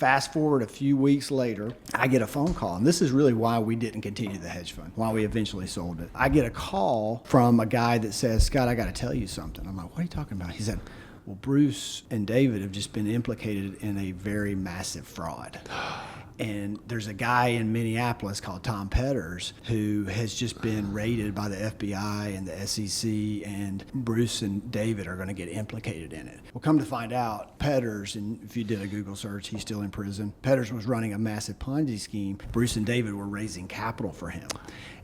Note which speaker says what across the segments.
Speaker 1: fast forward a few weeks later, I get a phone call. And this is really why we didn't continue the hedge fund, why we eventually sold it. I get a call from a guy that says, Scott, I got to tell you something. I'm like, what are you talking about? He said, well, Bruce and David have just been implicated in a very massive fraud. And there's a guy in Minneapolis called Tom Petters who has just been raided by the FBI and the SEC, and Bruce and David are going to get implicated in it. Well, come to find out, Petters, and if you did a Google search, he's still in prison. Petters was running a massive Ponzi scheme. Bruce and David were raising capital for him.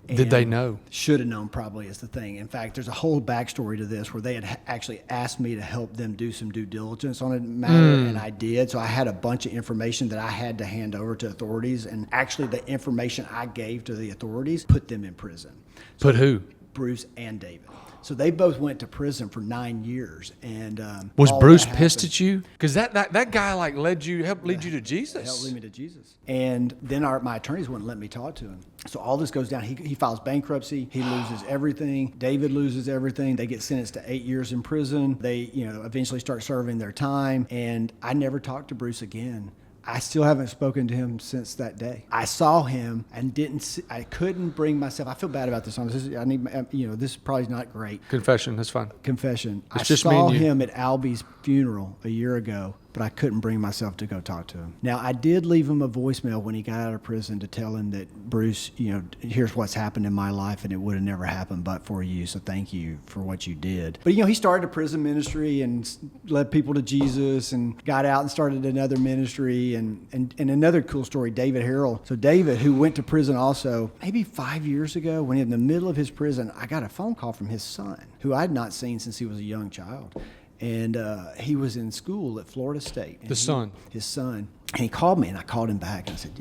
Speaker 2: Did they know?
Speaker 1: Should have known, probably, is the thing. In fact, there's a whole backstory to this where they had actually asked me to help them do some due diligence on a matter, and I did. So I had a bunch of information that I had to hand over to authorities, and actually the information I gave to the authorities put them in prison.
Speaker 2: Put who?
Speaker 1: Bruce and David. So they both went to prison for 9 years. And
Speaker 2: was Bruce pissed at you? Because that guy helped lead you to Jesus.
Speaker 1: Helped lead me to Jesus. And then my attorneys wouldn't let me talk to him. So all this goes down. He files bankruptcy. He loses everything. David loses everything. They get sentenced to 8 years in prison. They eventually start serving their time. And I never talked to Bruce again. I still haven't spoken to him since that day. I saw him and I couldn't bring myself. I feel bad about this. This is probably not great.
Speaker 2: Confession, that's fine.
Speaker 1: Confession.
Speaker 2: It's
Speaker 1: I
Speaker 2: just
Speaker 1: saw
Speaker 2: me and you.
Speaker 1: him at Albie's funeral a year ago, but I couldn't bring myself to go talk to him. Now, I did leave him a voicemail when he got out of prison to tell him that, Bruce, here's what's happened in my life, and it would have never happened but for you, so thank you for what you did. But, he started a prison ministry and led people to Jesus and got out and started another ministry. And another cool story, David Harrell. So David, who went to prison also, maybe 5 years ago, when in the middle of his prison, I got a phone call from his son, who I'd not seen since he was a young child. And he was in school at Florida State.
Speaker 2: His son.
Speaker 1: And he called me, and I called him back. And I said,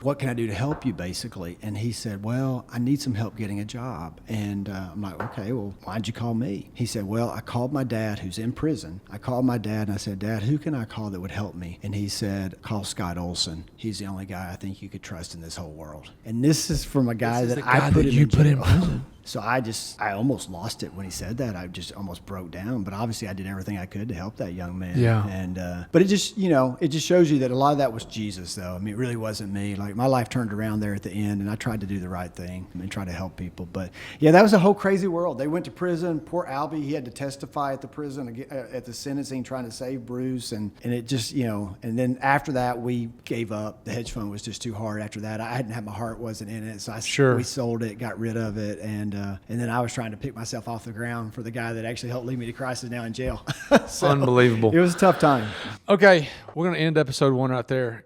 Speaker 1: what can I do to help you, basically? And he said, well, I need some help getting a job. And I'm like, okay, well, why'd you call me? He said, well, I called my dad, who's in prison. I called my dad, and I said, Dad, who can I call that would help me? And he said, call Scott Olson. He's the only guy I think you could trust in this whole world. And this is from a guy that I put in prison. So I almost lost it when he said that. I just almost broke down. But obviously I did everything I could to help that young man.
Speaker 2: Yeah.
Speaker 1: And but it just shows you that a lot of that was Jesus, though. I mean, it really wasn't me. Like, my life turned around there at the end, and I tried to do the right thing and try to help people. But yeah, that was a whole crazy world. They went to prison. Poor Albie, he had to testify at the prison at the sentencing, trying to save Bruce, and it just and then after that we gave up. The hedge fund was just too hard. After that, I hadn't had my heart wasn't in it, so we sold it, got rid of it, and then I was trying to pick myself off the ground for the guy that actually helped lead me to Christ is now in jail. So
Speaker 2: unbelievable.
Speaker 1: It was a tough time.
Speaker 2: Okay, we're going to end episode 1 right there.